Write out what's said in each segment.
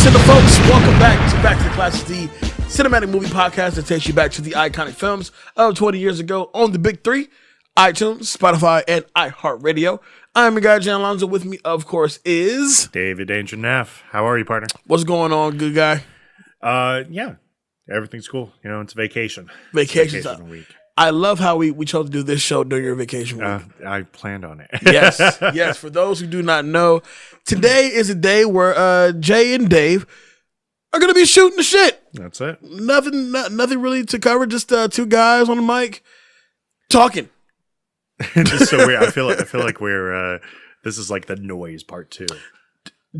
to the folks. Welcome back to the Classics, the cinematic movie podcast that takes you back to the iconic films of 20 years ago on the big three: iTunes, Spotify, and iHeartRadio. I'm your guy, Jan Alonzo. With me, of course, is David Danger Neff. How are you, partner? What's going on, good guy? Yeah, everything's cool. You know, it's vacation. Vacation time. Week. I love how we chose to do this show during your vacation week. I planned on it. Yes. For those who do not know, today is a day where Jay and Dave are going to be shooting the shit. That's it. Nothing really to cover. Just two guys on the mic talking. It's so weird. I feel like we're this is like the noise part 2.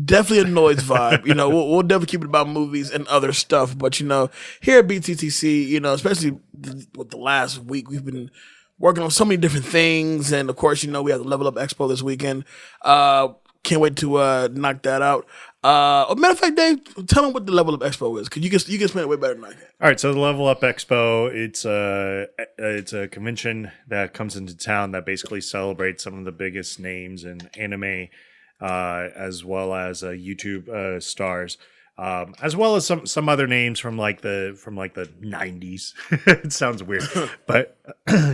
Definitely a noise vibe. You know, we'll definitely keep it about movies and other stuff. But, you know, here at BTTC, you know, especially with the last week, we've been working on so many different things. And, of course, you know, we have the Level Up Expo this weekend. Can't wait to knock that out. Matter of fact, Dave, tell them what the Level Up Expo is, because you can explain it way better than I can. All right, so the Level Up Expo, it's a convention that comes into town that basically celebrates some of the biggest names in anime, as well as YouTube stars, as well as some other names from like the 90s. It sounds weird, but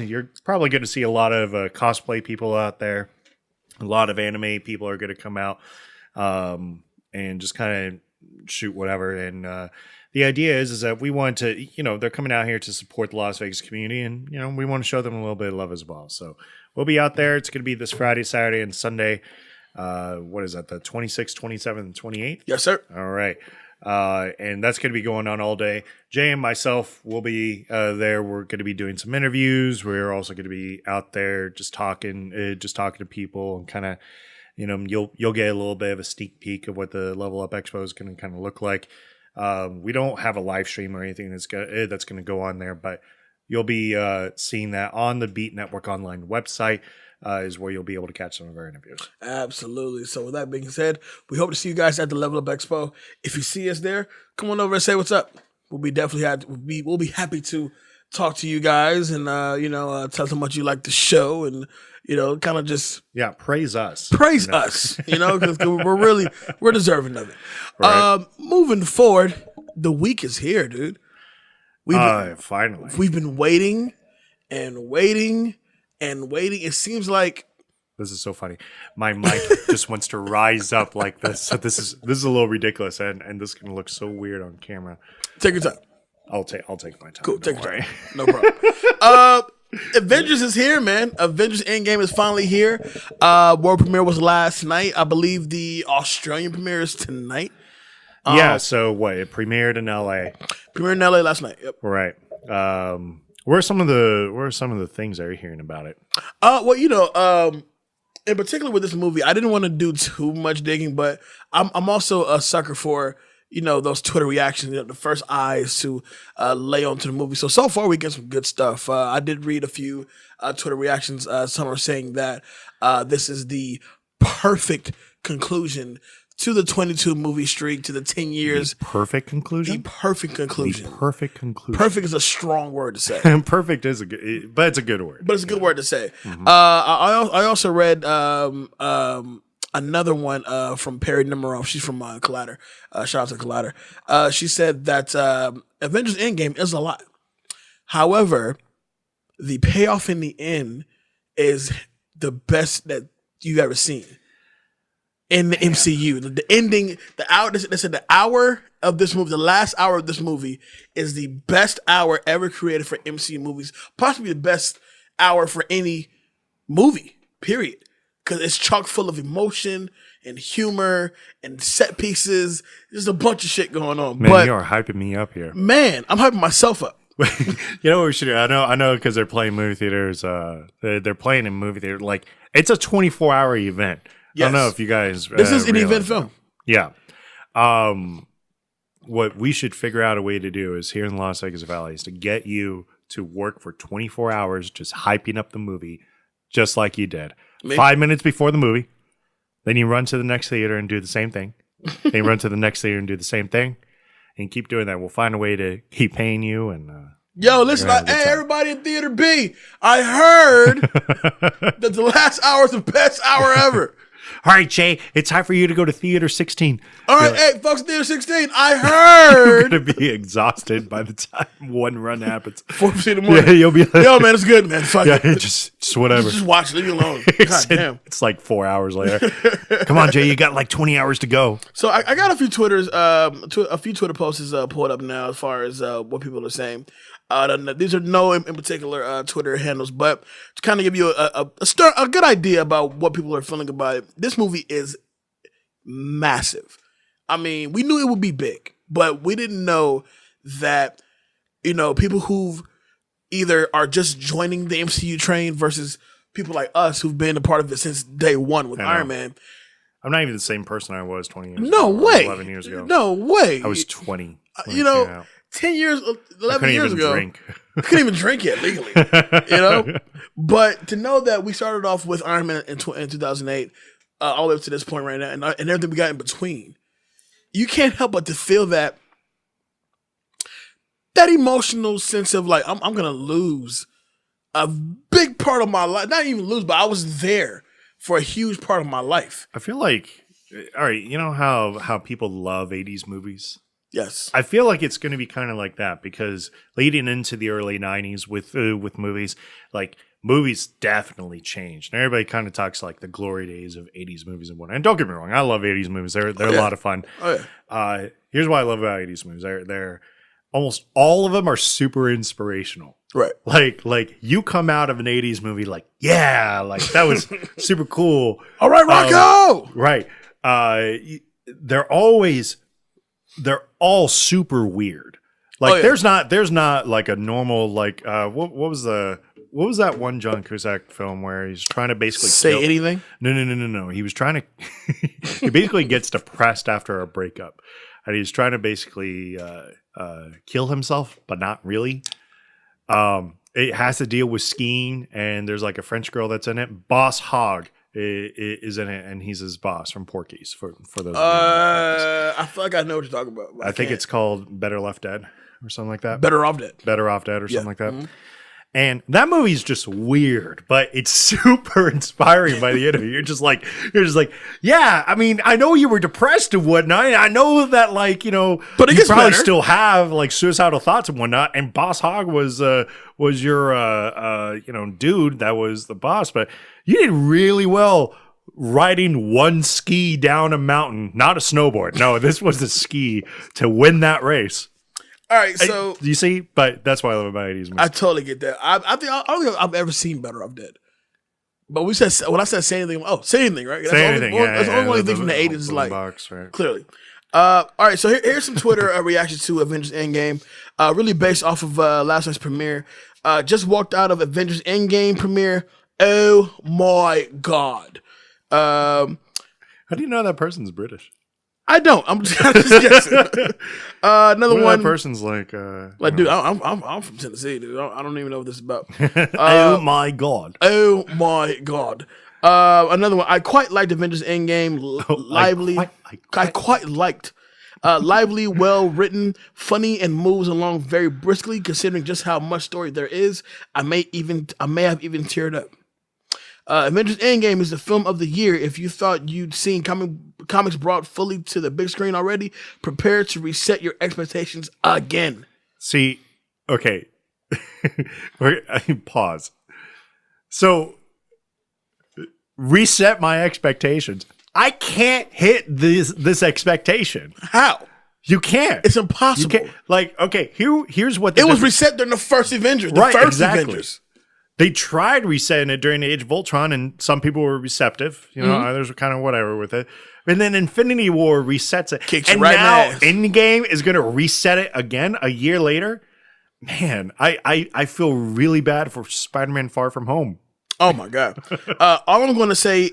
you're probably going to see a lot of cosplay people out there. A lot of anime people are going to come out and just kind of shoot whatever. And the idea is that we want to, you know, they're coming out here to support the Las Vegas community, and you know, we want to show them a little bit of love as well. So we'll be out there. It's going to be this Friday, Saturday, and Sunday. What is that? The 26th, 27th, and 28th? Yes, sir. All right. And that's going to be going on all day. Jay and myself will be there. We're going to be doing some interviews. We're also going to be out there just talking to people, and kind of, you know, you'll get a little bit of a sneak peek of what the Level Up Expo is going to kind of look like. We don't have a live stream or anything that's going to go on there, but you'll be seeing that on the Beat Network Online website. Is where you'll be able to catch some of our interviews. Absolutely. So with that being said, we hope to see you guys at the Level Up Expo. If you see us there, come on over and say what's up. We'll be happy to talk to you guys and tell us how much you like the show, and you know, kind of just praise us. Praise us, you know, because we're deserving of it. Right. Moving forward, the week is here, dude. Finally. We've been waiting and waiting. It seems like this is so funny. My mic just wants to rise up like this. So this is a little ridiculous, and this is gonna look so weird on camera. Take your time. I'll take my time. Cool. Take your time. No problem. Avengers is here, man. Avengers Endgame is finally here. World premiere was last night. I believe the Australian premiere is tonight. So what? It premiered in LA. Premiered in LA last night. Yep. Right. What are some of the things that you're hearing about it? Well, you know, in particular with this movie, I didn't want to do too much digging, but I'm also a sucker for, you know, those Twitter reactions, you know, the first eyes to lay onto the movie. So far we get some good stuff. I did read a few Twitter reactions. Some are saying that this is the perfect conclusion to the 22 movie streak, to the 10 years. The perfect conclusion? The perfect conclusion. Perfect is a strong word to say. Perfect is but it's a good word. But it's a good word to say. Mm-hmm. I also read another one from Perry Nemiroff. She's from Collider. Shout out to Collider. She said that Avengers Endgame is a lot. However, the payoff in the end is the best that you've ever seen in the MCU. The ending, the hour, they said the hour of this movie, the last hour of this movie is the best hour ever created for MCU movies. Possibly the best hour for any movie, period. Because it's chock full of emotion and humor and set pieces. There's a bunch of shit going on. Man, you are hyping me up here. Man, I'm hyping myself up. You know what we should do? I know, because they're playing movie theaters. They're playing in movie theater. Like, it's a 24-hour event. Yes. I don't know if you guys. This is an event film. Yeah. What we should figure out a way to do is here in the Las Vegas Valley is to get you to work for 24 hours just hyping up the movie, just like you did. Maybe. 5 minutes before the movie. Then you run to the next theater and do the same thing. Then you run to the next theater and do the same thing. And keep doing that. We'll find a way to keep paying you. And yo, listen, hey, everybody in Theater B, I heard that the last hour is the best hour ever. All right, Jay, it's time for you to go to Theater 16. All right, hey, folks, Theater 16, I heard. You're going to be exhausted by the time one run happens. 4:50 in the morning. Yeah, you'll be like, yo, man, it's good, man. Fuck yeah, it. just whatever. Just watch it. Leave me alone. God damn. It's like 4 hours later. Come on, Jay, you got like 20 hours to go. So I got a few Twitter posts pulled up now as far as what people are saying. These are no in particular Twitter handles, but to kind of give you a good idea about what people are feeling about it. This movie is massive. I mean, we knew it would be big, but we didn't know that, people who've either are just joining the MCU train versus people like us who've been a part of it since day one with Iron Man. I'm not even the same person I was 20 years no ago. Way. 11 years ago. No way. I was 20. 10 years, 11 years ago. Drink. I couldn't even drink yet legally. But to know that we started off with Iron Man in 2008, all the way up to this point right now, and everything we got in between, you can't help but to feel that emotional sense of like, I'm going to lose a big part of my life. Not even lose, but I was there for a huge part of my life. I feel like, all right, you know how people love 80s movies? Yes. I feel like it's going to be kind of like that because leading into the early 90s with movies, like movies definitely changed. And everybody kind of talks like the glory days of 80s movies and whatnot. And don't get me wrong, I love 80s movies. They're a lot of fun. Oh, yeah. Here's what I love about 80s movies. They're almost all of them are super inspirational. Right. Like you come out of an 80s movie like, yeah, like that was super cool. All right, Rocco. Right. They're all super weird. Like there's not like a normal like what was that one John Cusack film where he's trying to basically say anything? No. He was trying to he basically gets depressed after a breakup. And he's trying to basically kill himself, but not really. It has to deal with skiing, and there's like a French girl that's in it. Boss Hogg is in it, and he's his boss from Porky's. For those, I feel like I know what you're talking about. I think it's called Better Left Dead or something like that. Better Off Dead. Better Off Dead or something like that. Mm-hmm. And that movie's just weird, but it's super inspiring by the end of it. You're just like, yeah, I mean, I know you were depressed and whatnot. I know that, like, but you probably still have like suicidal thoughts and whatnot. And Boss Hogg was your, dude that was the boss, but you did really well riding one ski down a mountain, not a snowboard. No, this was a ski to win that race. All right, so you see, but that's why I love about 80s movies. I totally get that. I think I don't think I've ever seen Better Off Dead. But when I said say anything, say anything, right? Say anything, that's the only thing from the 80s is like box, right. Clearly. All right, so here's some Twitter reactions to Avengers Endgame, really based off of last night's premiere. Just walked out of Avengers Endgame premiere. Oh my god! How do you know that person's British? I don't. I'm just guessing. Another one. That person's like, dude, I'm from Tennessee, dude. I don't even know what this is about. Oh my god! Oh my god! Another one. I quite liked Avengers Endgame. Lively. I quite liked. Lively, well written, funny, and moves along very briskly. Considering just how much story there is, I may have even teared up. Avengers Endgame is the film of the year. If you thought you'd seen comics brought fully to the big screen already, prepare to reset your expectations again. See, okay. Pause. So, reset my expectations. I can't hit this expectation. How? You can't. It's impossible. You can't. Like, okay, here's what it was reset during the first Avengers. Avengers. They tried resetting it during the Age of Ultron, and some people were receptive. Others were kind of whatever with it. And then Infinity War resets it. Kicks and right now Endgame is going to reset it again a year later. Man, I feel really bad for Spider-Man Far From Home. Oh, my God. All I'm going to say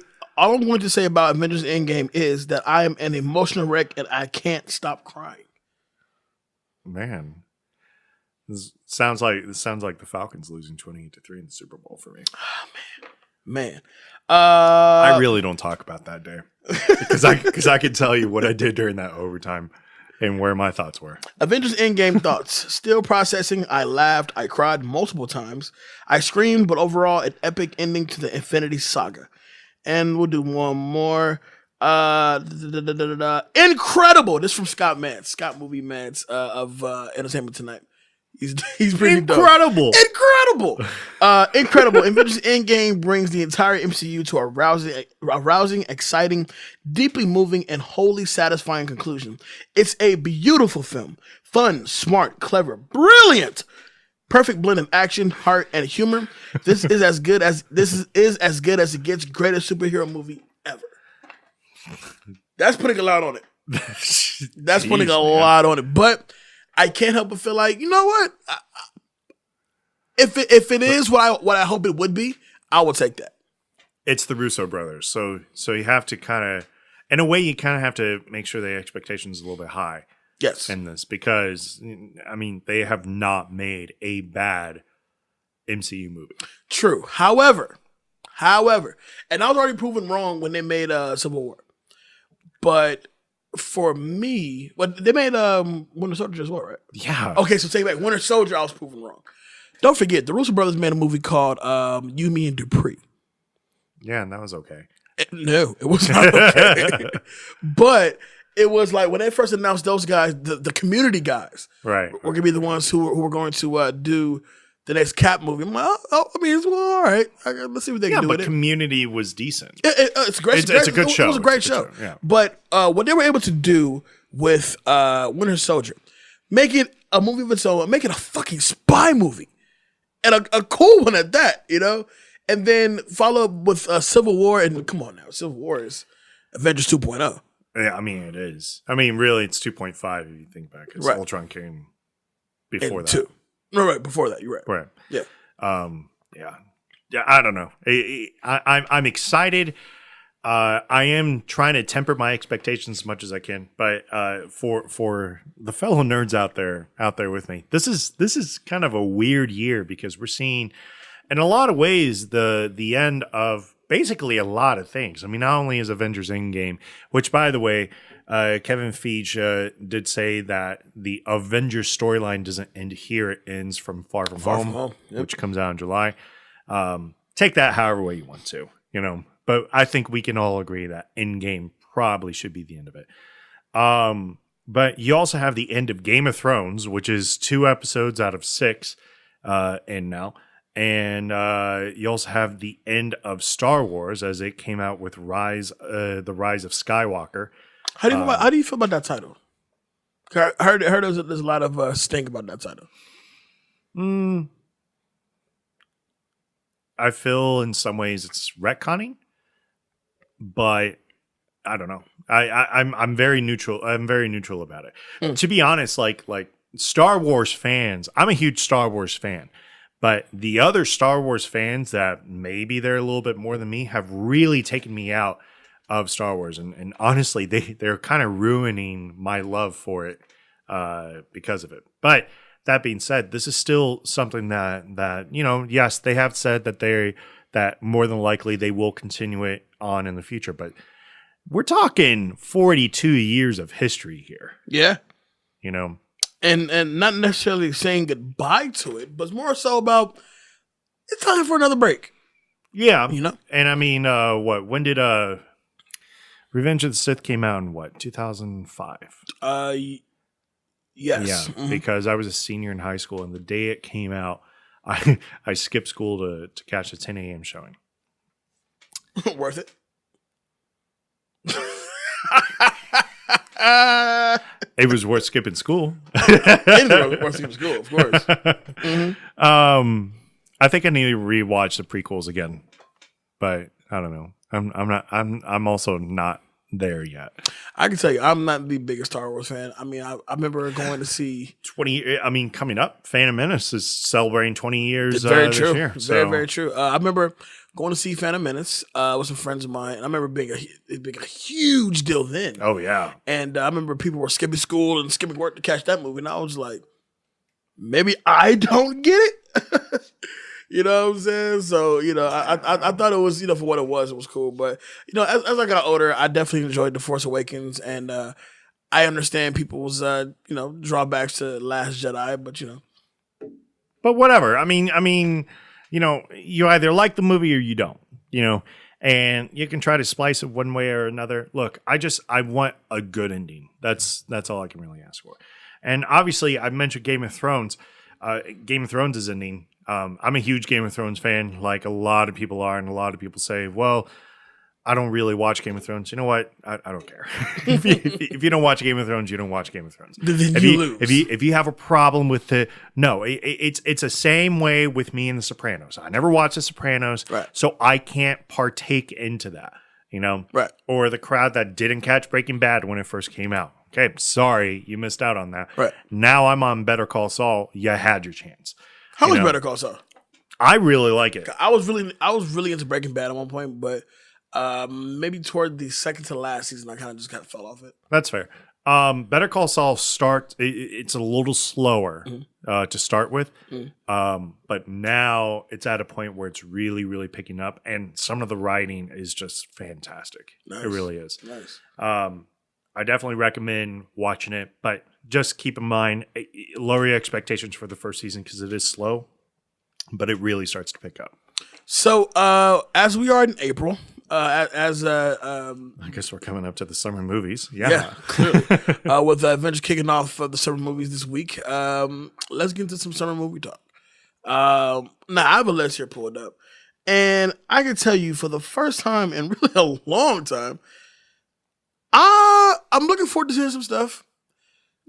about Avengers Endgame is that I am an emotional wreck, and I can't stop crying. Man. This sounds like the Falcons losing 28-3 in the Super Bowl for me. Oh, man. I really don't talk about that day because I can tell you what I did during that overtime and where my thoughts were. Avengers Endgame thoughts. Still processing. I laughed. I cried multiple times. I screamed, but overall, an epic ending to the Infinity Saga. And we'll do one more. Incredible. This is from Scott Mantz. Scott Movie Mantz of Entertainment Tonight. He's pretty incredible. Dope. Incredible. Incredible. Avengers Endgame brings the entire MCU to a rousing, exciting, deeply moving, and wholly satisfying conclusion. It's a beautiful film. Fun, smart, clever, brilliant. Perfect blend of action, heart, and humor. This is as good as it gets. Greatest superhero movie ever. That's putting a lot on it. That's putting a lot on it. But I can't help but feel like, you know what? If it is what I hope it would be, I will take that. It's the Russo brothers, so you have to kind of, in a way, you kind of have to make sure the expectations are a little bit high. Yes, in this, because I mean they have not made a bad MCU movie. True. However, and I was already proven wrong when they made Civil War. But for me, they made Winter Soldier as well, right? Yeah. Okay, so take it back. Winter Soldier, I was proven wrong. Don't forget, the Russo brothers made a movie called You, Me, and Dupree. Yeah, and that was okay. No, it was not okay. But it was like when they first announced those guys, the Community guys, right, were going to be the ones who were going to do the next Cap movie. I'm like, I mean, it's all right. Let's see what they can do with it. Yeah, but Community was decent. It's great. It's a good show. It was a great show. Yeah. But what they were able to do with Winter Soldier, make it a movie of its own, make it a fucking spy movie, and a cool one at that, you know. And then follow up with Civil War, and come on now, Civil War is Avengers 2.0. Yeah, I mean it is. I mean, really, it's 2.5 if you think back. It's Ultron came before and that. 2. No, right before that. You're right. Right. Yeah. Yeah. I don't know. I'm excited. I am trying to temper my expectations as much as I can, but for the fellow nerds out there with me, this is kind of a weird year because we're seeing, in a lot of ways, the end of basically a lot of things. I mean, not only is Avengers Endgame, which, by the way, Kevin Feige did say that the Avengers storyline doesn't end here; it ends from Far From Home, which comes out in July. Take that however way you want to, you know. But I think we can all agree that Endgame probably should be the end of it. But you also have the end of Game of Thrones, which is 2 episodes out of 6 in now. And you also have the end of Star Wars as it came out with the Rise of Skywalker. How do you feel about that title? I heard there's a lot of stink about that title. I feel in some ways it's retconning, but I don't know. I'm very neutral. I'm very neutral about it. To be honest, like Star Wars fans, I'm a huge Star Wars fan. But the other Star Wars fans that maybe they're a little bit more than me have really taken me out of Star Wars. And honestly, they're kind of ruining my love for it because of it. But that being said, this is still something that you know, yes, they have said that more than likely they will continue it on in the future. But we're talking 42 years of history here. Yeah. You know. And not necessarily saying goodbye to it, but more so about it's time for another break. Yeah. You know? And I mean, when did Revenge of the Sith came out in what, 2005? Yes. Yeah, because I was a senior in high school, and the day it came out, I skipped school to catch the 10 a.m. showing. Worth it. It was worth skipping school. Worth skipping school, of course. Mm-hmm. I think I need to rewatch the prequels again, but I don't know. I'm also not there yet. I can tell you, I'm not the biggest Star Wars fan. I mean, I remember going to see 20. I mean, coming up, Phantom Menace is celebrating 20 years. Very this true. year, Very true. I remember going to see Phantom Menace with some friends of mine. And I remember being a huge deal then. Oh yeah. And I remember people were skipping school and skipping work to catch that movie, and I was like, maybe I don't get it. You know what I'm saying? So, you know, I thought it was, you know, for what it was cool. But, you know, as I got older, I definitely enjoyed The Force Awakens. And I understand people's, you know, drawbacks to Last Jedi, but, you know. But whatever. I mean, you know, you either like the movie or you don't, you know. and you can try to splice it one way or another. Look, I want a good ending. That's all I can really ask for. And obviously, I mentioned Game of Thrones. Game of Thrones is ending. I'm a huge Game of Thrones fan, like a lot of people are, and a lot of people say, well, I don't really watch Game of Thrones. You know what? I don't care. if you don't watch Game of Thrones, you don't watch Game of Thrones. Then you lose. If you have a problem with it, no, it's the same way with me in The Sopranos. I never watched The Sopranos, right. So I can't partake into that, right? Or the crowd that didn't catch Breaking Bad when it first came out. Okay, sorry, you missed out on that. Right. Now I'm on Better Call Saul. You had your chance. How was Better Call Saul? I really like it. I was really into Breaking Bad at one point, but maybe toward the second to last season, I kind of fell off it. That's fair. Better Call Saul it's a little slower to start with, but now it's at a point where it's really, really picking up, and some of the writing is just fantastic. Nice. It really is. Nice. I definitely recommend watching it, but just keep in mind, lower your expectations for the first season because it is slow, but it really starts to pick up. So, as we are in April, I guess we're coming up to the summer movies. Yeah, clearly. With Avengers kicking off the summer movies this week, let's get into some summer movie talk. Now, I have a list here pulled up, and I can tell you for the first time in really a long time, I'm looking forward to seeing some stuff.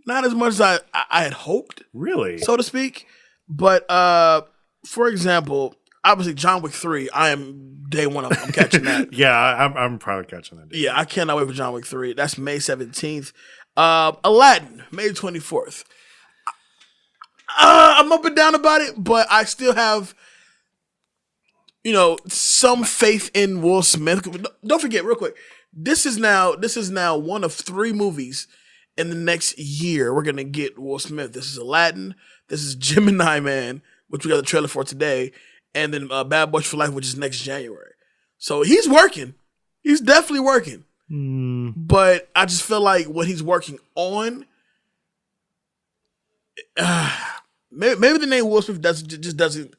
Not as much as I had hoped, really, so to speak. But for example, obviously John Wick 3, I am day one. I'm catching that. Yeah, I'm probably catching that. Yeah, I cannot wait for John Wick 3. That's May 17th. Aladdin, May 24th. I'm up and down about it, but I still have, some faith in Will Smith. Don't forget, real quick, this is now one of 3 movies in the next year we're gonna get Will Smith. This is Aladdin. This is Gemini Man, which we got the trailer for today, and then Bad Boys for Life, which is next January. So he's working. He's definitely working. But I just feel like what he's working on, maybe the name Will Smith just doesn't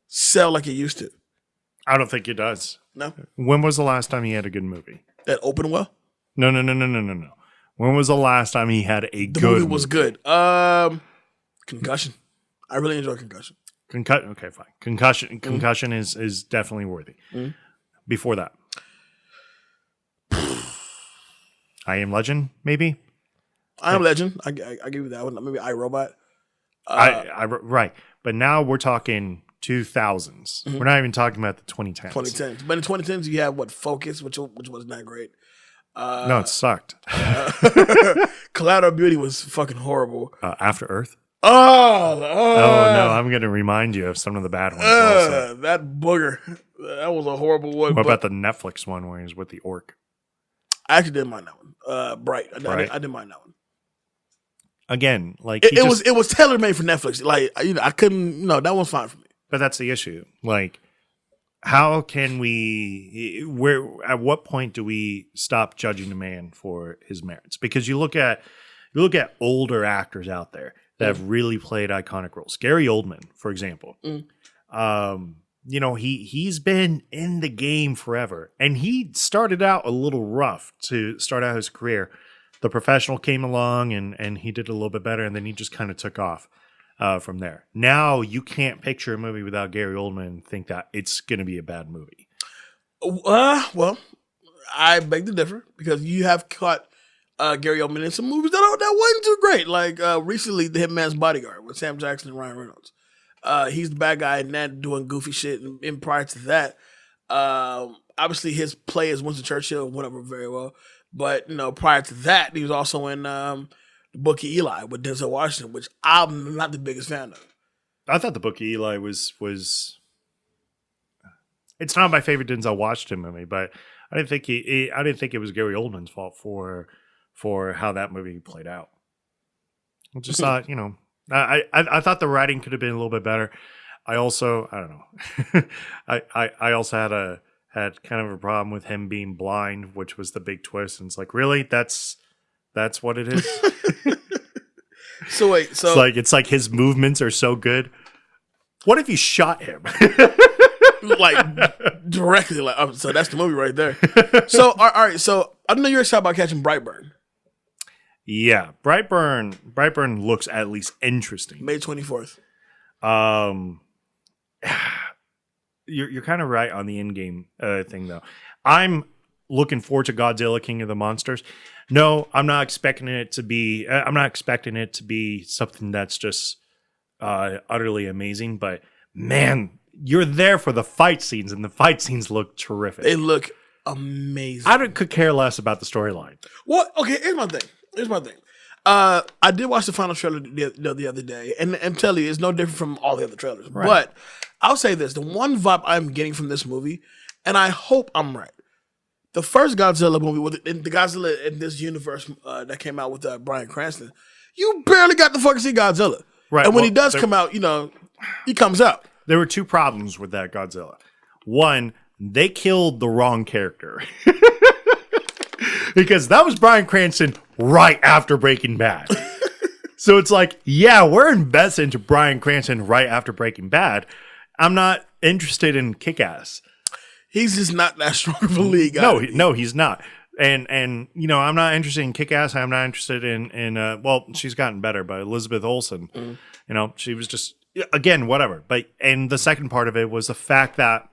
sell like it used to. I don't think it does. No. When was the last time he had a good movie? That opened well? No. When was the last time he had a good movie? The movie was good. Concussion. I really enjoy Concussion. Okay, fine. Concussion is definitely worthy. Before that, I Am Legend, maybe. I Am Legend. I give you that one. Maybe iRobot. Right, but now we're talking 2000s. We're not even talking about the 2010s. 2010s, but in 2010s you have Focus, which was not great. No, it sucked. Collateral Beauty was fucking horrible. After Earth. Oh no! I'm going to remind you of some of the bad ones. Also. That booger, that was a horrible one. What about the Netflix one where he's with the orc? I actually didn't mind that one. Bright. I didn't mind that one. Again, like it was tailor made for Netflix. Like I couldn't. No, that one's fine for me. But that's the issue. Like, how can we? At what point do we stop judging a man for his merits? Because you look at older actors out there that have really played iconic roles. Gary Oldman, for example. He's been in the game forever. And he started out a little rough to start out his career. The Professional came along and he did a little bit better, and then he just kind of took off from there. Now you can't picture a movie without Gary Oldman and think that it's going to be a bad movie. Well, I beg to differ because you have caught Gary Oldman in some movies that wasn't too great. Like recently, The Hitman's Bodyguard with Sam Jackson and Ryan Reynolds. He's the bad guy in that, doing goofy shit. And prior to that, obviously his play as Winston Churchill went over very well. But prior to that, he was also in the Book of Eli with Denzel Washington, which I'm not the biggest fan of. I thought the Book of Eli was. It's not my favorite Denzel Washington movie, but I didn't think it was Gary Oldman's fault for how that movie played out. I just thought, I thought the writing could have been a little bit better. I don't know. I also had kind of a problem with him being blind, which was the big twist. And it's like, really? That's what it is? So wait, it's like his movements are so good. What if you shot him? like directly. Like, so that's the movie right there. So all right. So I know you're excited about catching Brightburn, Yeah, Brightburn looks at least interesting. May 24th. Um, you're kind of right on the in-game thing though. I'm looking forward to Godzilla King of the Monsters. No, I'm not expecting it to be. I'm not expecting it to be something that's just utterly amazing. But man, you're there for the fight scenes, and the fight scenes look terrific. They look amazing. Could care less about the storyline. Well, okay. Here's my thing. I did watch the final trailer the other day, and I'm telling you, it's no different from all the other trailers. Right. But I'll say this: the one vibe I'm getting from this movie, and I hope I'm right. The first Godzilla movie, the Godzilla in this universe that came out with Bryan Cranston, you barely got to fucking see Godzilla. Right. And when he does come out, he comes out. There were two problems with that Godzilla. One, they killed the wrong character. Because that was Bryan Cranston right after Breaking Bad. So it's like, yeah, we're invested into Bryan Cranston right after Breaking Bad. I'm not interested in Kick-Ass. He's just not that strong of a league. No, he's not. And I'm not interested in Kick-Ass. I'm not interested in well, she's gotten better, but Elizabeth Olsen, she was just, again, whatever. And the second part of it was the fact that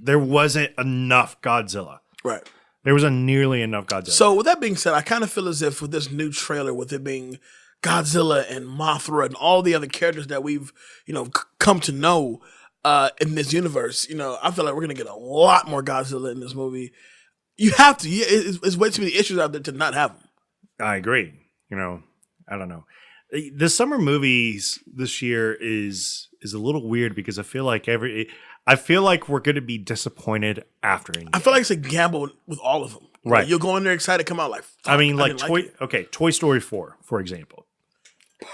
there wasn't enough Godzilla. Right. There wasn't nearly enough Godzilla. So with that being said, I kind of feel as if with this new trailer, with it being Godzilla and Mothra and all the other characters that we've, come to know in this universe, I feel like we're going to get a lot more Godzilla in this movie. You have to. It's way too many issues out there to not have them. I agree. I don't know. The summer movies this year is a little weird because I feel like we're going to be disappointed after Endgame. I feel like it's a gamble with all of them. Right. Like, you'll go in there excited, come out like, fuck, I mean, Toy Story 4, for example.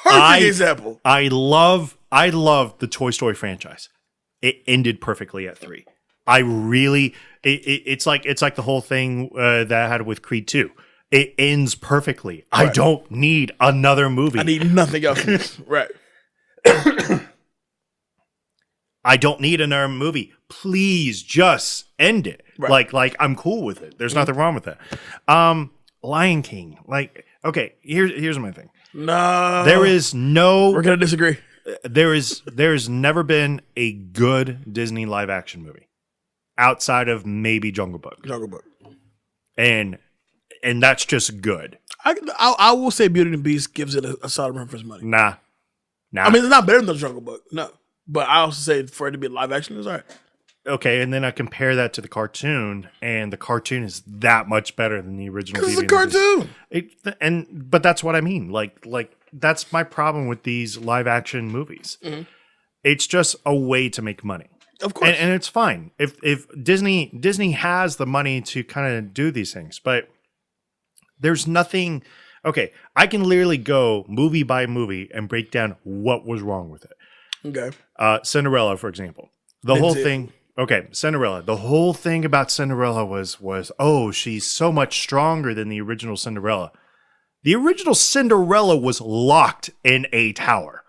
Perfect example. I love the Toy Story franchise. It ended perfectly at 3. I really, it's like the whole thing that I had with Creed 2. It ends perfectly. Right. I don't need another movie. I need nothing else. Right. I don't need another movie. Please just end it. Right. Like I'm cool with it. There's nothing wrong with that. Lion King. Okay, here's my thing. No. We're gonna disagree. There's never been a good Disney live action movie outside of maybe Jungle Book. And that's just good. I will say Beauty and the Beast gives it a solid run for its money. Nah. I mean, it's not better than the Jungle Book. No. But I also say for it to be live action, it's all right. Okay, and then I compare that to the cartoon, and the cartoon is that much better than the original. Because it's a cartoon. But that's what I mean. Like that's my problem with these live action movies. Mm-hmm. It's just a way to make money. Of course. And it's fine. If Disney has the money to kind of do these things, but there's nothing. Okay, I can literally go movie by movie and break down what was wrong with it. Okay. Cinderella, for example. The whole thing. Okay, Cinderella. The whole thing about Cinderella was she's so much stronger than the original Cinderella. The original Cinderella was locked in a tower.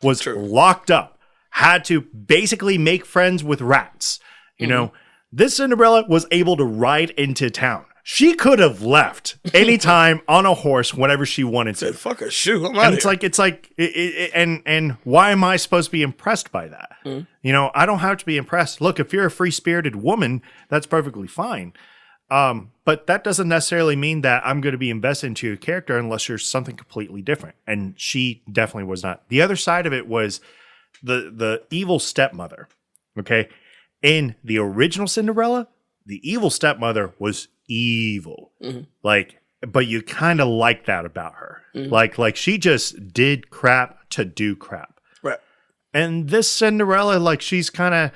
Was locked up. Had to basically make friends with rats. You know, this Cinderella was able to ride into town. She could have left anytime on a horse whenever she wanted to. Said, fuck a shoe. I'm out here. It's like, and why am I supposed to be impressed by that? I don't have to be impressed. Look, if you're a free-spirited woman, that's perfectly fine. But that doesn't necessarily mean that I'm going to be invested into your character unless you're something completely different. And she definitely was not. The other side of it was the evil stepmother. Okay. In the original Cinderella, the evil stepmother was evil. But you kind of like that about her. Like she just did crap to do crap. Right. And this Cinderella, she's kind of,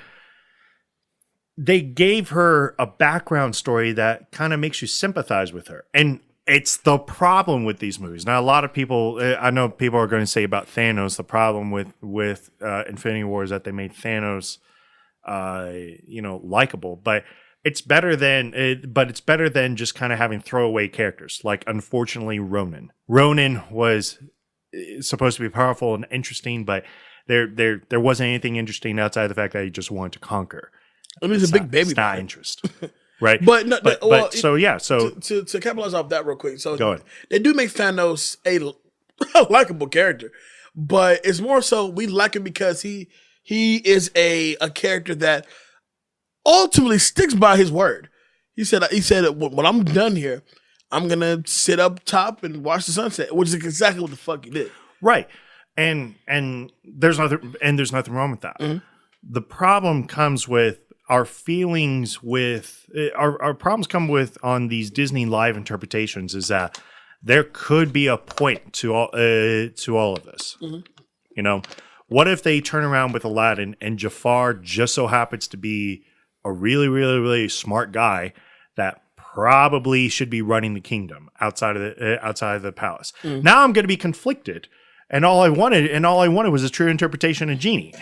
they gave her a background story that kind of makes you sympathize with her. And it's the problem with these movies. Now, a lot of people, I know people are going to say about Thanos, the problem with Infinity War is that they made Thanos, likable. But it's better than just kind of having throwaway characters. Like, unfortunately, Ronan. Ronan was supposed to be powerful and interesting, but there wasn't anything interesting outside of the fact that he just wanted to conquer. I mean, he's a big baby. It's not interest. Right. But no, well, so to capitalize off that real quick. So go ahead. They do make Thanos a likable character, but it's more so we like him because he is a character that ultimately sticks by his word. He said when I'm done here, I'm gonna sit up top and watch the sunset, which is exactly what the fuck he did. Right. And there's nothing wrong with that. Mm-hmm. The problem comes with our feelings with our problems come with on these Disney live interpretations is that there could be a point to all of this. Mm-hmm. You know, what if they turn around with Aladdin and Jafar just so happens to be a really, really, really smart guy that probably should be running the kingdom outside of the palace. Mm-hmm. Now I'm going to be conflicted. And all I wanted was a true interpretation of Genie.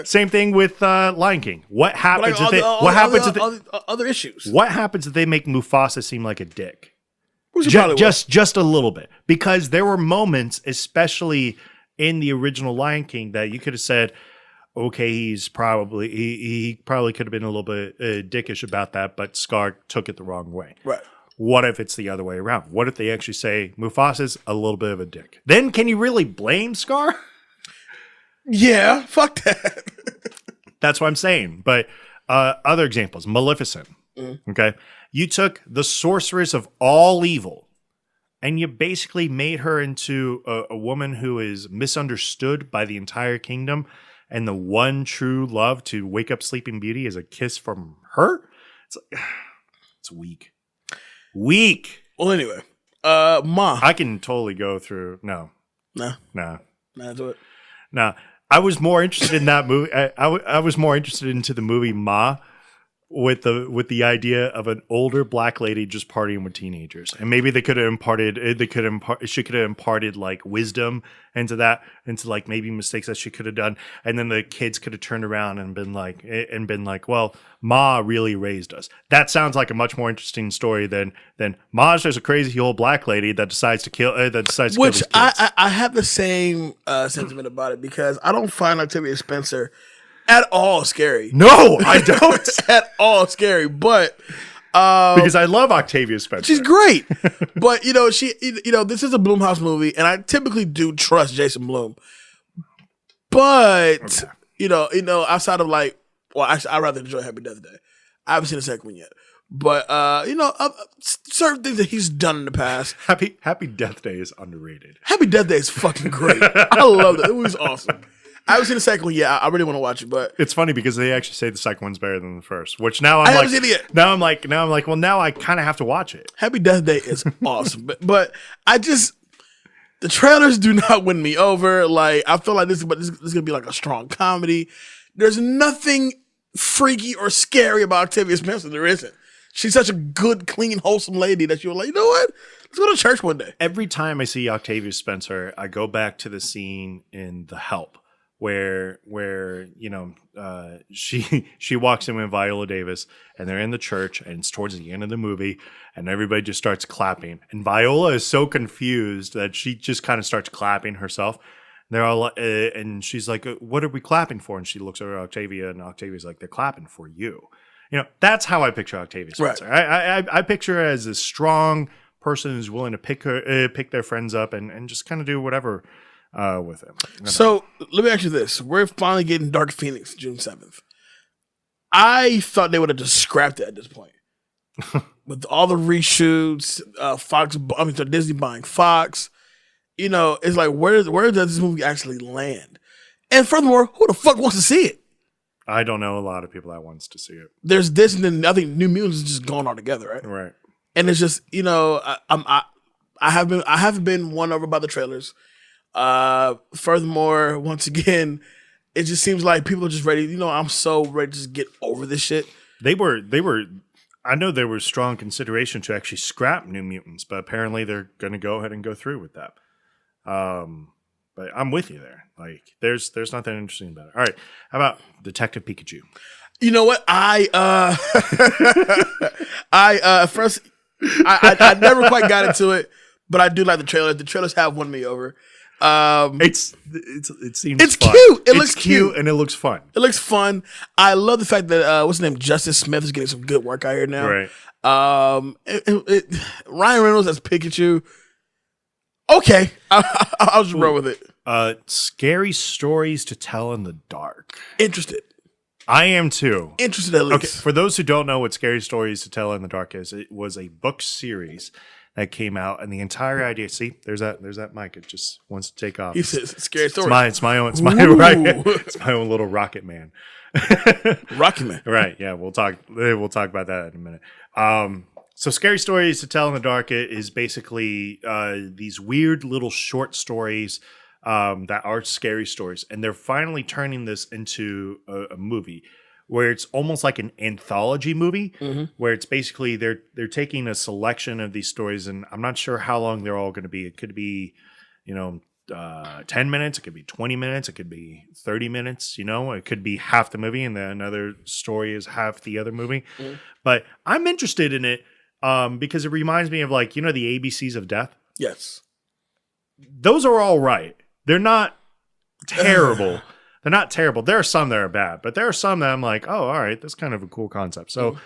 Same thing with Lion King. What happens if other issues? What happens if they make Mufasa seem like a dick? Just a little bit, because there were moments, especially in the original Lion King, that you could have said, okay, he probably could have been a little bit dickish about that, but Scar took it the wrong way. Right. What if it's the other way around? What if they actually say Mufasa's a little bit of a dick? Then can you really blame Scar? Yeah, fuck that. That's what I'm saying. But other examples, Maleficent. Okay, you took the sorceress of all evil, and you basically made her into a woman who is misunderstood by the entire kingdom, and the one true love to wake up Sleeping Beauty is a kiss from her. It's weak. Weak. Well, anyway, Ma. I can totally go through. No. Do it. No. I was more interested in that movie. I was more interested into the movie Ma with the idea of an older black lady just partying with teenagers, and maybe they could have she could have imparted like wisdom into like maybe mistakes that she could have done, and then the kids could have turned around and been like, well, Ma really raised us. That sounds like a much more interesting story than Ma's just a crazy old black lady that decides to kill. Which I have the same sentiment about it, because I don't find Octavia Spencer at all scary. No, I don't. At all scary, but because I love Octavia Spencer. She's great. But this is a Blumhouse movie, and I typically do trust Jason Blum. But okay. Outside of actually, I'd rather enjoy Happy Death Day. I haven't seen the second one yet. But certain things that he's done in the past. Happy Death Day is underrated. Happy Death Day is fucking great. I love it. It was awesome. I haven't seen the second one yet. I really want to watch it, but it's funny because they actually say the second one's better than the first. Which now I haven't seen it yet. Now I'm like, well, now I kind of have to watch it. Happy Death Day is awesome, but the trailers do not win me over. Like, I feel like this is gonna be like a strong comedy. There's nothing freaky or scary about Octavia Spencer. There isn't. She's such a good, clean, wholesome lady that you're like, you know what? Let's go to church one day. Every time I see Octavia Spencer, I go back to the scene in The Help, where she walks in with Viola Davis, and they're in the church, and it's towards the end of the movie, and everybody just starts clapping, and Viola is so confused that she just kind of starts clapping herself. And they're all, and she's like, "What are we clapping for?" And she looks over at Octavia, and Octavia's like, "They're clapping for you." That's how I picture Octavia Spencer. Right. I picture her as a strong person who's willing to pick their friends up and just kind of do whatever. With him. So let me ask you this. We're finally getting Dark Phoenix June 7th. I thought they would have just scrapped it at this point. With all the reshoots, Disney buying Fox, it's like, where does this movie actually land? And furthermore, who the fuck wants to see it? I don't know a lot of people that wants to see it. There's this, and then I think New Mutants is just going all together, right? Right. And it's just, I haven't been won over by the trailers. Furthermore, once again, it just seems like people are just ready. I'm so ready to just get over this shit. They were. I know there was strong consideration to actually scrap New Mutants, but apparently they're going to go ahead and go through with that. But I'm with you there. Like, there's nothing interesting about it. All right, how about Detective Pikachu? You know what? First, I never quite got into it, but I do like the trailers. The trailers have won me over. It seems It's fun. cute. It It's looks cute. and it looks fun. It looks fun. I love the fact that what's his name, Justice Smith, is getting some good work out here now. Right. Ryan Reynolds as Pikachu. Okay, I'll just roll with it. Scary stories to tell in the dark. Interested. I am too. Interested at least. Okay, for those who don't know what Scary Stories to Tell in the Dark is, it was a book series that came out, and the entire idea. See, there's that mic. It just wants to take off. He says scary story. It's my own little rocket man. Rocky Man. Right? Yeah, we'll talk about that in a minute. So Scary Stories to Tell in the Dark is basically these weird little short stories that are scary stories, and they're finally turning this into a movie where it's almost like an anthology movie, where it's basically they're taking a selection of these stories, and I'm not sure how long they're all going to be. It could be, 10 minutes, it could be 20 minutes, it could be 30 minutes, it could be half the movie, and then another story is half the other movie. But I'm interested in it because it reminds me of the ABCs of Death. Yes. Those are all right. They're not terrible. They're not terrible. There are some that are bad, but there are some that I'm like, oh, all right, that's kind of a cool concept. So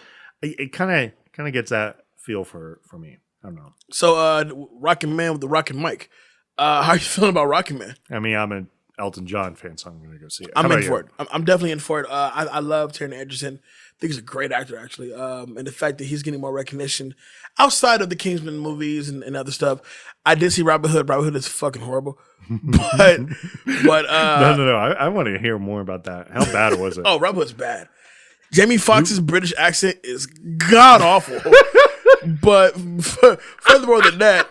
it kind of gets that feel for me. I don't know. So Rockin' Man with the Rockin' Mike. How are you feeling about Rockin' Man? I mean, I'm an Elton John fan, so I'm going to go see it. I'm in for it. I'm definitely in for it. I love Taron Egerton. I think he's a great actor, actually. And the fact that he's getting more recognition outside of the Kingsman movies and other stuff. I did see Robin Hood. Robin Hood is fucking horrible. But no. I want to hear more about that. How bad was it? Oh, Robin Hood's bad. Jamie Foxx's British accent is god awful. But furthermore than that,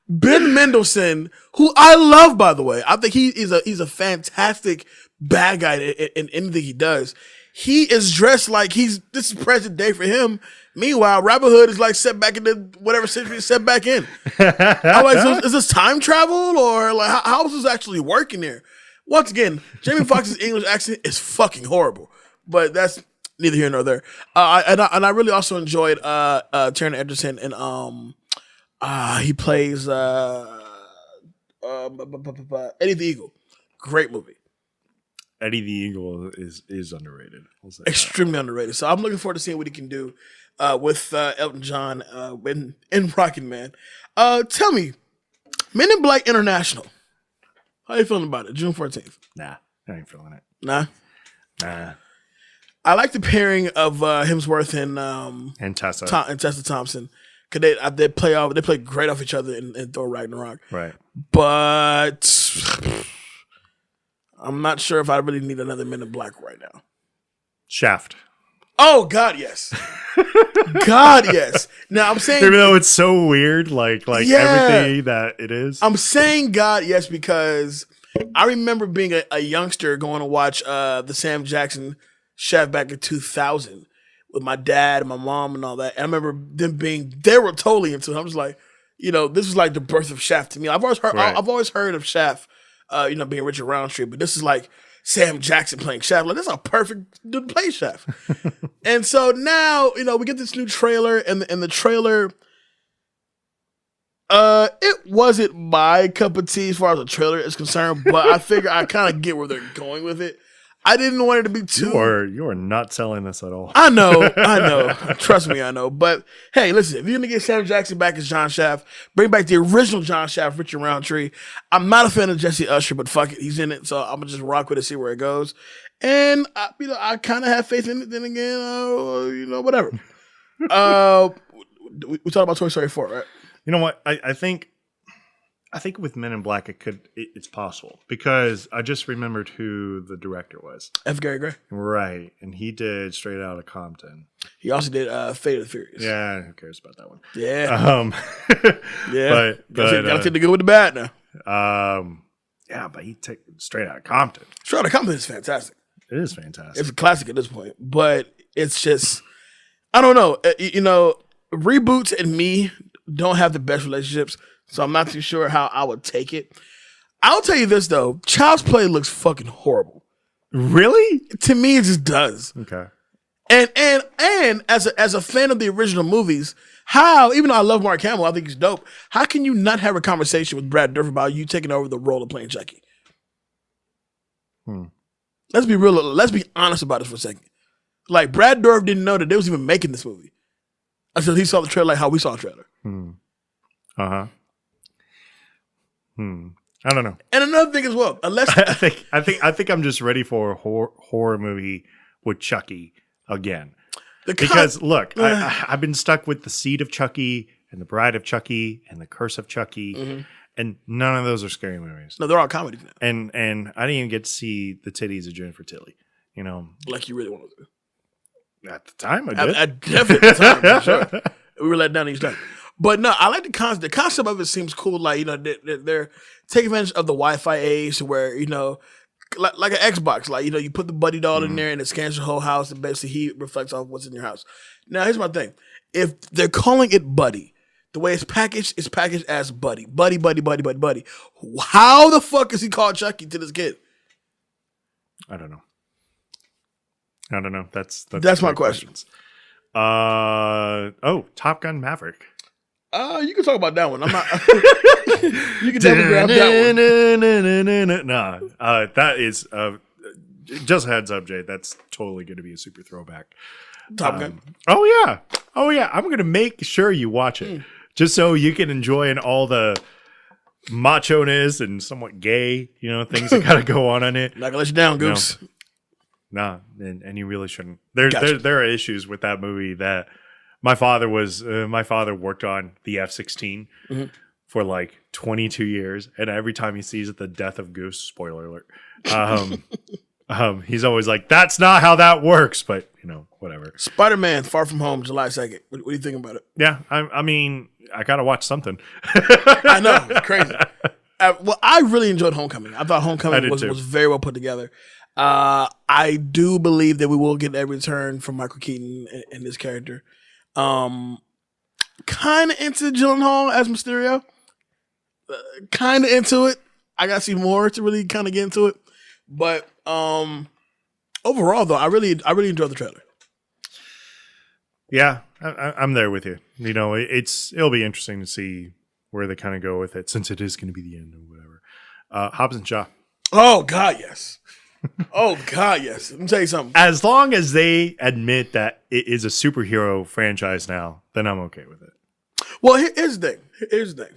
Ben Mendelsohn, who I love, by the way, I think he's a fantastic bad guy in anything he does. He is dressed like this is present day for him. Meanwhile, Robin Hood is like set back into whatever century he's set back in. I'm like, so is this time travel or like how is this actually working here? Once again, Jamie Foxx's English accent is fucking horrible, but that's neither here nor there. I really also enjoyed Taron Egerton and he plays Eddie the Eagle. Great movie. Eddie the Eagle is underrated. Extremely underrated. So I'm looking forward to seeing what he can do with Elton John in Rockin' Man. Tell me, Men in Black International. How you feeling about it? June 14th. Nah, I ain't feeling it. Nah. I like the pairing of Hemsworth and Tessa Thompson. Cause they play great off each other in Thor Ragnarok. Right. But I'm not sure if I really need another Men in Black right now. Shaft. Oh God, yes. God, yes. Now I'm saying, even though it's so weird, like everything that it is. I'm saying God, yes, because I remember being a youngster going to watch the Sam Jackson Shaft back in 2000 with my dad and my mom and all that. And I remember them they were totally into it. I was like, this was like the birth of Shaft to me. I've always heard of Shaft, being Richard Roundtree, but this is like Sam Jackson playing Shaft. Like, this is a perfect dude to play Shaft. And so now, we get this new trailer, and the trailer, it wasn't my cup of tea as far as the trailer is concerned, but I figure I kind of get where they're going with it. I didn't want it to be too. You are not selling this at all. I know. Trust me, I know. But hey, listen, if you're gonna get Sam Jackson back as John Shaft, bring back the original John Shaft, Richard Roundtree. I'm not a fan of Jesse Usher, but fuck it, he's in it, so I'm gonna just rock with it, see where it goes. And I kind of have faith in it. Then again, whatever. We talked about Toy Story 4, right? You know what? I think with Men in Black, it's possible because I just remembered who the director was. F. Gary Gray. Right. And he did Straight Outta Compton. He also did Fate of the Furious. Yeah. Who cares about that one? Yeah. Yeah. But gotta take the good with the bad now. Yeah, but he took Straight Outta Compton. Straight Outta Compton is fantastic. It is fantastic. It's a classic at this point. But it's just, I don't know. Reboots and me don't have the best relationships. So I'm not too sure how I would take it. I'll tell you this, though. Child's Play looks fucking horrible. Really? To me, it just does. Okay. And as a fan of the original movies, how, even though I love Mark Hamill, I think he's dope, how can you not have a conversation with Brad Dourif about you taking over the role of playing Chucky? Let's be real. Let's be honest about this for a second. Like, Brad Dourif didn't know that they was even making this movie until he saw the trailer, like how we saw the trailer. Uh-huh. I don't know. And another thing as well, unless I think I'm just ready for a horror movie with Chucky again. Because look, I've been stuck with The Seed of Chucky and The Bride of Chucky and The Curse of Chucky, and none of those are scary movies. No, they're all comedies now. And I didn't even get to see the titties of Jennifer Tilly. You know, like you really wanted to. At the time, I did. At definitely at the time, for sure. We were let down each time. But no, I like the concept. The concept of it seems cool. Like, you know, they're taking advantage of the Wi-Fi age where, you know, like an Xbox. Like, you know, you put the buddy doll in there and it scans your whole house and basically he reflects off what's in your house. Now, here's my thing. If they're calling it Buddy, the way it's packaged as Buddy. Buddy. How the fuck is he called Chucky to this kid? I don't know. That's my questions. Top Gun Maverick. You can talk about that one. I'm not. You can definitely grab that one. Nah, that is just a heads up, Jay. That's totally going to be a super throwback. Top Gun. Oh yeah. I'm going to make sure you watch it just so you can enjoy in all the macho-ness and somewhat gay, you know, things that got to go on in it. Not gonna let you down, Goose. Nah, and you really shouldn't. There are issues with that movie that my father worked on the F-16 for like 22 years, and every time he sees it, the death of Goose, spoiler alert, he's always like, "That's not how that works," but you know, whatever. Spider-Man: Far From Home, July 2nd. What do you think about it? Yeah, I mean, I gotta watch something. I know, it's crazy. Well, I really enjoyed Homecoming. I thought Homecoming was very well put together. I do believe that we will get a return from Michael Keaton in this character. Kind of into Gyllenhaal as Mysterio. Kind of into it. I got to see more to really kind of get into it. But overall, though, I really enjoyed the trailer. Yeah, I'm there with you. You know, it'll be interesting to see where they kind of go with it, since it is going to be the end or whatever. Hobbs and Shaw. Oh God, yes. Oh God, yes. Let me tell you something. As long as they admit that it is a superhero franchise now, then I'm okay with it. Well, here's the thing.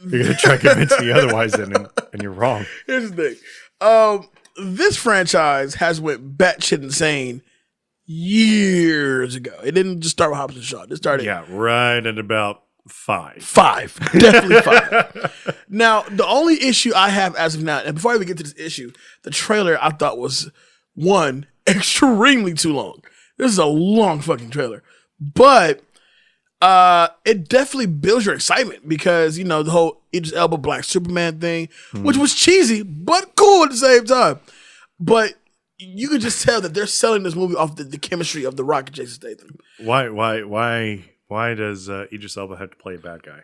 You're gonna try to convince me otherwise, and you're wrong. Here's the thing. This franchise has went batshit insane years ago. It didn't just start with Hobbs and Shaw. It started right at about 5. Definitely 5. Now, the only issue I have as of now, and before I even get to this issue, the trailer I thought was, one, extremely too long. This is a long fucking trailer. But it definitely builds your excitement because, you know, the whole Idris Elba Black Superman thing, which was cheesy, but cool at the same time. But you can just tell that they're selling this movie off the chemistry of The Rock and Jason Statham. Why does Idris Elba have to play a bad guy?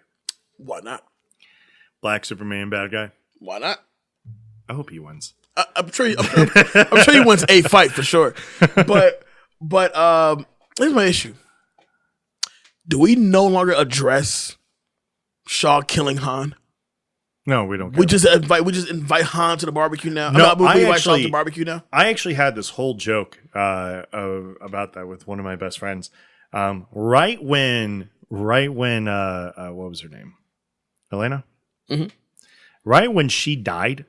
Why not? Black Superman bad guy? Why not? I hope he wins. I'm sure he wins a fight for sure. But here's my issue. Do we no longer address Shaw killing Han? No, we don't. We just invite Han to the barbecue now. No, we invite Shaw to the barbecue now. I actually had this whole joke about that with one of my best friends. Right when what was her name? Elena? Mm-hmm. Right when she died,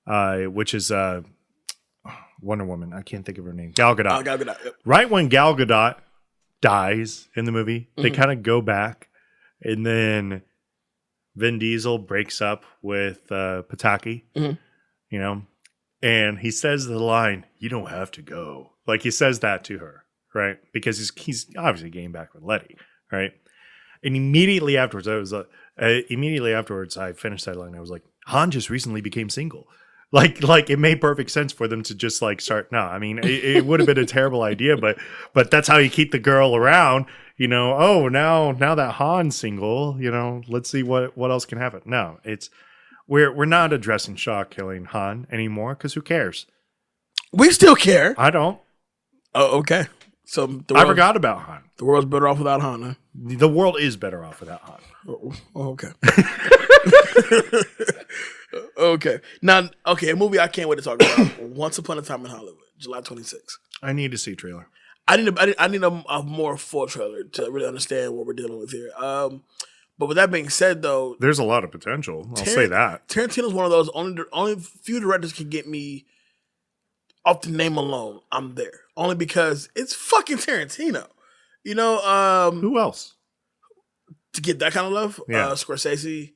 which is Wonder Woman. I can't think of her name. Gal Gadot. Gal Gadot. Yep. Right when Gal Gadot dies in the movie, they kind of go back, and then Vin Diesel breaks up with Pataki, you know, and he says the line, "You don't have to go." Like, he says that to her, right? Because he's obviously getting back with Letty, right? And immediately afterwards, I finished that line. I was like, Han just recently became single. Like it made perfect sense for them to just like start. No, I mean, it would have been a terrible idea, but that's how you keep the girl around. You know, oh, now that Han's single, you know, let's see what else can happen. No, we're not addressing Shaw killing Han anymore because who cares? We still care. I don't. Oh, okay. So I forgot about Han. The world's better off without Han, huh? The world is better off without Han. Oh, okay. Okay. Now, a movie I can't wait to talk about. Once Upon a Time in Hollywood, July 26th. I need to see a trailer. I need a more full trailer to really understand what we're dealing with here. But with that being said, though, there's a lot of potential. I'll say that. Tarantino's one of those only few directors can get me off the name alone. I'm there only because it's fucking Tarantino. You know, who else to get that kind of love? Yeah. Scorsese.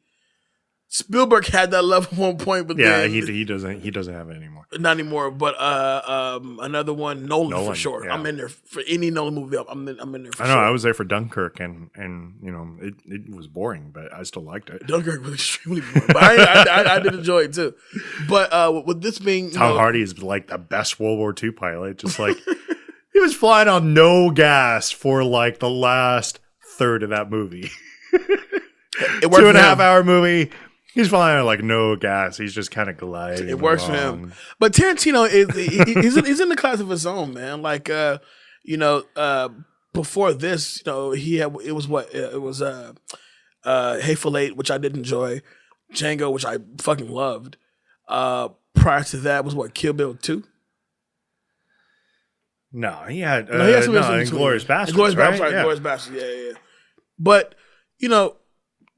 Spielberg had that love at one point, but then he doesn't have it anymore. Not anymore. But another one, Nolan for sure. Yeah. I'm in there for any Nolan movie. I'm in there for sure. I know. I was there for Dunkirk, and you know it was boring, but I still liked it. Dunkirk was extremely boring, but I did enjoy it too. But with this being, Tom Hardy is like the best World War II pilot. Just like he was flying on no gas for like the last third of that movie. 2.5 hour movie. He's flying on like no gas. He's just kind of gliding. It works for him. But Tarantino he's in the class of his own, man. Like before this, it was Hateful Eight, which I did enjoy, Django, which I fucking loved. Prior to that was Kill Bill 2. No, he had Inglourious Basterds. Inglourious Basterds, yeah. But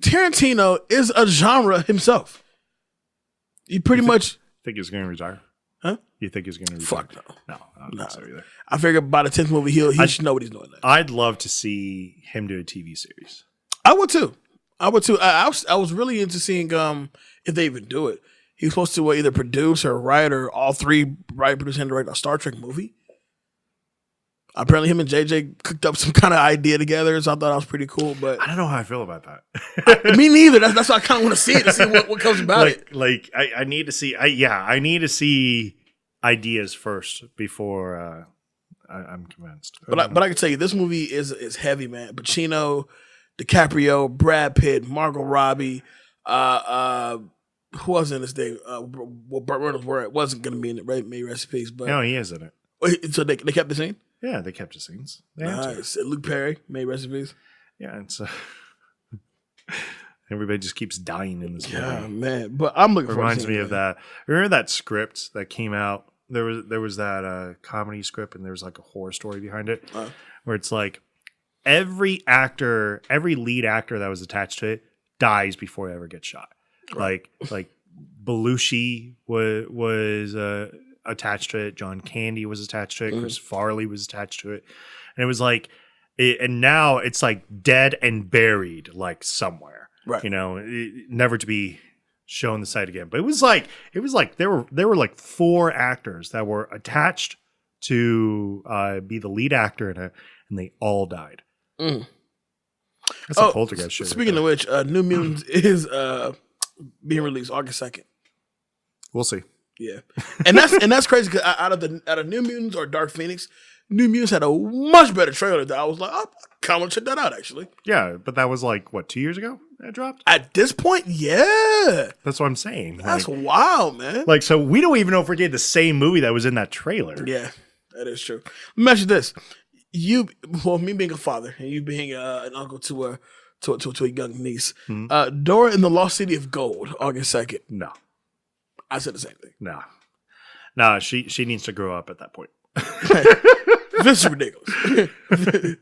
Tarantino is a genre himself. You pretty much think he's going to retire? Huh? You think he's going to retire? Fuck no. No, I don't think so either. I figure by the 10th movie, he should know what he's doing. I'd love to see him do a TV series. I would too. I was really into seeing if they even do it. He was supposed to either produce or write or all three write, produce, and direct a Star Trek movie. Apparently, him and JJ cooked up some kind of idea together, so I thought that was pretty cool. But I don't know how I feel about that. Me neither. That's why I kind of want to see it to see what comes about it. Like I need to see. I need to see ideas first before I'm convinced. But I can tell you, this movie is heavy, man. Pacino, DiCaprio, Brad Pitt, Margot Robbie. Who was in this thing? Burt Reynolds wasn't going to be in it. Right? May rest in peace. But no, he is in it. So they kept the scene. Yeah, they kept the scenes. Nice. Luke Perry, may recipes. Yeah, it's everybody just keeps dying in this movie. Yeah, man. But I'm looking forward to it. Reminds me of that. Remember that script that came out? There was that comedy script, and there was like a horror story behind it, where it's like every lead actor that was attached to it dies before he ever gets shot. Right. Like Belushi was attached to it. John Candy was attached to it. Chris Farley was attached to it. And it was like, and now it's like dead and buried like somewhere, right? Never to be shown the sight again. But it was like there were like 4 actors that were attached to be the lead actor in it, and they all died. That's a poltergeist shit. Speaking of which, New Mutants is being released August 2nd. We'll see. Yeah, and that's crazy because out of New Mutants or Dark Phoenix, New Mutants had a much better trailer that I was like, I kind of want to check that out actually. Yeah, but that was like 2 years ago that dropped. At this point, yeah, that's what I'm saying. That's wild, man. Like, so we don't even know if we're getting the same movie that was in that trailer. Yeah, that is true. Let me ask you this: me being a father and you being an uncle to a young niece, Dora in the Lost City of Gold, August 2nd. No. I said the same thing. No, she needs to grow up at that point. This is ridiculous.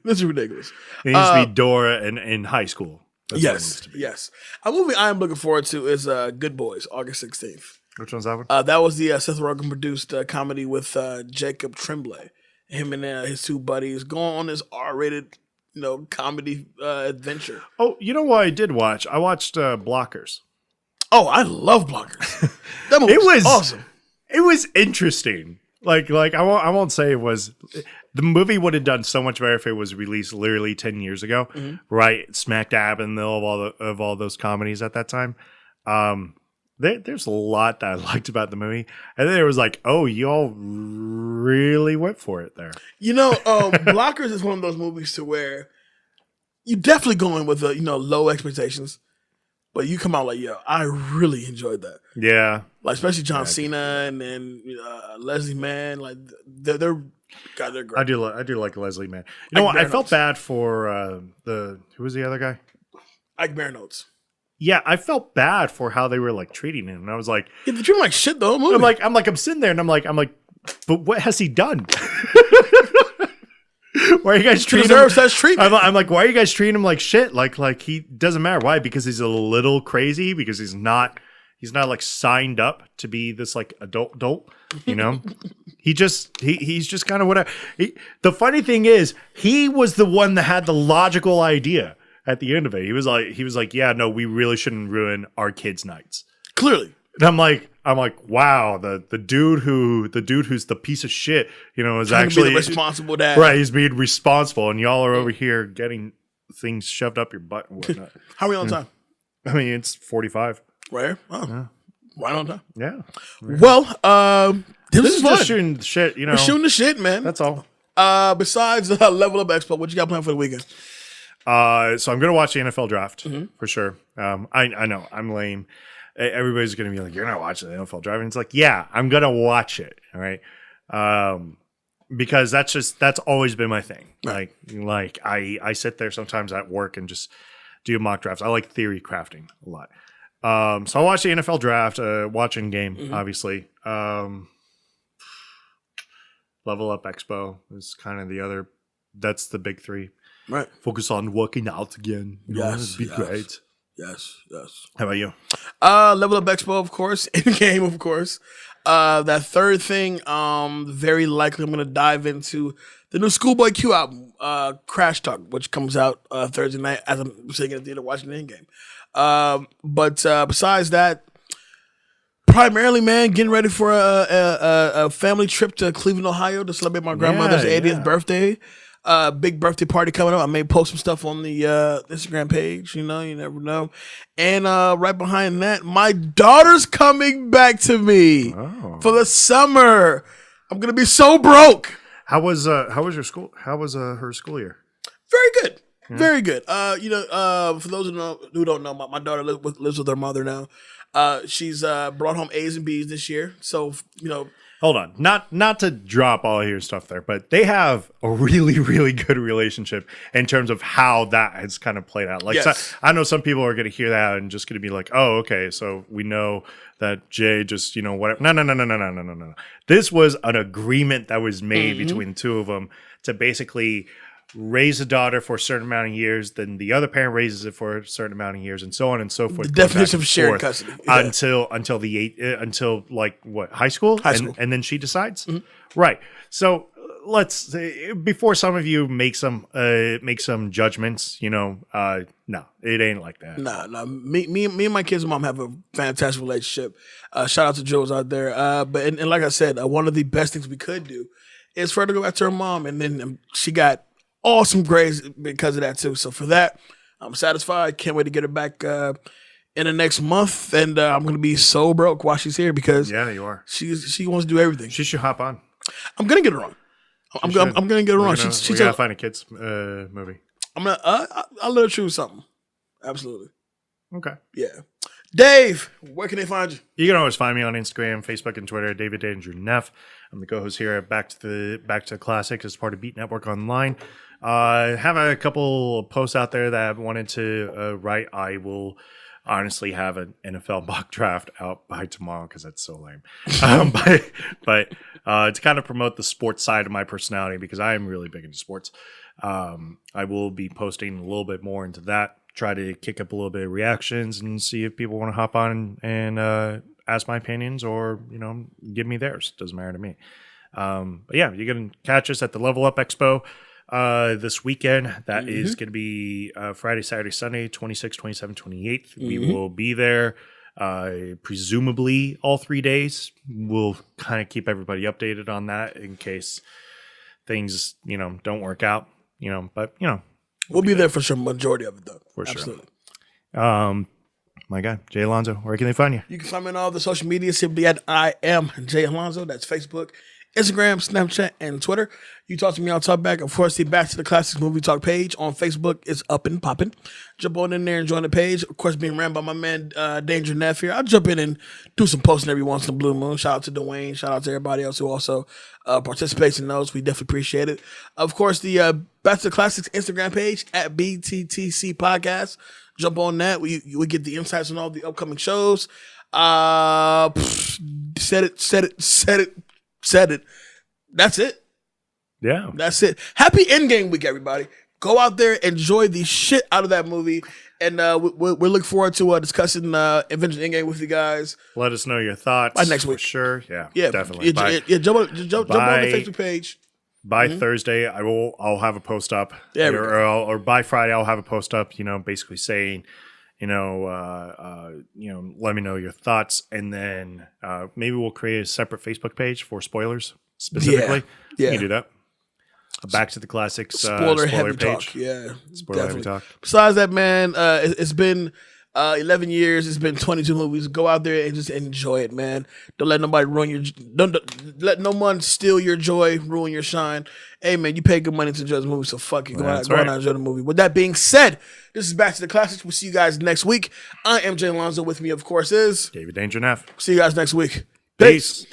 This is ridiculous. It needs to be Dora in high school. That's yes. A movie I am looking forward to is Good Boys, August 16th. Which one's that one? That was the Seth Rogen produced comedy with Jacob Tremblay. Him and his 2 buddies going on this R-rated, comedy adventure. Oh, you know what I did watch? I watched Blockers. Oh, I love Blockers. That movie was awesome. It was interesting. Like I won't say it was. The movie would have done so much better if it was released literally 10 years ago, right? Smack dab in the middle of all those comedies at that time. There's a lot that I liked about the movie, and then it was like, oh, y'all really went for it there. Blockers is one of those movies to where you definitely go in with low expectations. But you come out like, yo, I really enjoyed that. Yeah. Like, especially John Cena and then Leslie Mann. Like, they're God, they're great. I do like Leslie, man. You know what? I felt bad for who was the other guy? Ike Barinholtz. Yeah, I felt bad for how they were like treating him, and I was like, yeah, they treat him like shit though. Movie. I'm sitting there, and I'm like, but what has he done? Why are you guys treating him? Such treatment. I'm like, why are you guys treating him like shit? Like he doesn't matter. Why? Because he's a little crazy. Because he's not like signed up to be this like adult. You know, he's just kind of whatever. The funny thing is, he was the one that had the logical idea at the end of it. He was like, yeah, no, we really shouldn't ruin our kids' nights. Clearly. And I'm like, wow, the dude who's the piece of shit, you know, is actually responsible dad. Right, he's being responsible, and y'all are over here getting things shoved up your butt and whatnot. How are we on time? I mean, it's 45. Right? Oh, yeah. Right on time. Yeah. Well, this is fun. Just shooting the shit, you know. We're shooting the shit, man. That's all. Besides Level Up Expo, what you got planned for the weekend? So I'm gonna watch the NFL draft for sure. I know I'm lame. Everybody's going to be like, you're not watching the NFL draft. And it's like, yeah, I'm going to watch it. All right. Because that's always been my thing. Right. Like I sit there sometimes at work and just do mock drafts. I like theory crafting a lot. So I watch the NFL draft, watching game, obviously. Level Up Expo is kind of the other, that's the big three. Right. Focus on working out again. Yes. It'd be great. Yes. How about you? Level Up Expo, of course. In game, of course. That third thing, very likely I'm going to dive into the new Schoolboy Q album, Crash Talk, which comes out Thursday night as I'm sitting in the theater watching the in game. But besides that, primarily, man, getting ready for a family trip to Cleveland, Ohio to celebrate my grandmother's 80th birthday. Big birthday party coming up. I may post some stuff on the Instagram page. You know, you never know. And right behind that, my daughter's coming back to me for the summer. I'm gonna be so broke. How was your school? How was her school year? Very good. Yeah. Very good. For those who don't know, my daughter lives with her mother now. She's brought home A's and B's this year. So, you know. Hold on. Not to drop all your stuff there, but they have a really, really good relationship in terms of how that has kind of played out. Like, yes. I know some people are going to hear that and just going to be like, oh, okay, so we know that Jay just, you know, whatever. No. This was an agreement that was made between the two of them to basically raise a daughter for a certain amount of years, then the other parent raises it for a certain amount of years, and so on and so forth. The definition of shared custody. Yeah. Until like what, high school? And then she decides? Right. So let's before some of you make some judgments, you know, no, it ain't like that. No. Me and my kids' mom have a fantastic relationship. Shout out to Joe's out there. But like I said, one of the best things we could do is for her to go back to her mom, and then she got awesome grades because of that too. So for that, I'm satisfied. Can't wait to get her back in the next month, and I'm gonna be so broke while she's here because you are. She wants to do everything. She should hop on. I'm gonna get her on. I'm gonna get her on. She gotta find a kids movie. I'm gonna. I'll let her choose something. Absolutely. Okay. Yeah. Dave, where can they find you? You can always find me on Instagram, Facebook, and Twitter. David Danger Neff. I'm the co-host here at Back to the Classics as part of Beat Network Online. Have a couple posts out there that I wanted to write. I will honestly have an NFL mock draft out by tomorrow because that's so lame. But to kind of promote the sports side of my personality, because I am really big into sports, I will be posting a little bit more into that. Try to kick up a little bit of reactions and see if people want to hop on and ask my opinions or, you know, give me theirs. Doesn't matter to me. But yeah, you can catch us at the Level Up Expo this weekend. That is going to be Friday, Saturday, Sunday, 26th, 27th, 28th. We will be there presumably all 3 days. We'll kind of keep everybody updated on that in case things, you know, don't work out, you know, but, you know. We'll be there for sure, majority of it, though. For Absolutely. Sure. My guy, Jay Alonso, where can they find you? You can find me on all the social media simply at I am Jay Alonso. That's Facebook, Instagram, Snapchat, and Twitter. You talk to me, I'll talk back. Of course, the Back to the Classics Movie Talk page on Facebook is up and popping. Jump on in there and join the page. Of course, being ran by my man Danger Neff here. I'll jump in and do some posting every once in a blue moon. Shout out to Dwayne. Shout out to everybody else who also participates in those. We definitely appreciate it. Of course, the Back to the Classics Instagram page at BTTC Podcast. Jump on that. We get the insights on all the upcoming shows. Said it. That's it. Yeah. That's it. Happy Endgame week, everybody. Go out there, enjoy the shit out of that movie. And we're looking forward to discussing Avengers Endgame with you guys. Let us know your thoughts. By next week. For sure. Yeah, Jump definitely. on the Facebook page. By Thursday, I'll have a post up. Or by Friday, I'll have a post up, basically saying, let me know your thoughts. And then maybe we'll create a separate Facebook page for spoilers specifically. Yeah. You can do that. Back to the Classics spoiler heavy page. talk. Yeah. Spoiler heavy talk. Besides that, man, it's been 11 years. It's been 22 movies. Go out there and just enjoy it, man. Don't let nobody don't let no one steal your joy, ruin your shine. Hey, man, you pay good money to enjoy this movie, so fuck it. Go out and enjoy the movie. With that being said, this is Back to the Classics. We'll see you guys next week. I am Jay Alonzo. With me, of course, is David Danger Neff. See you guys next week. Peace.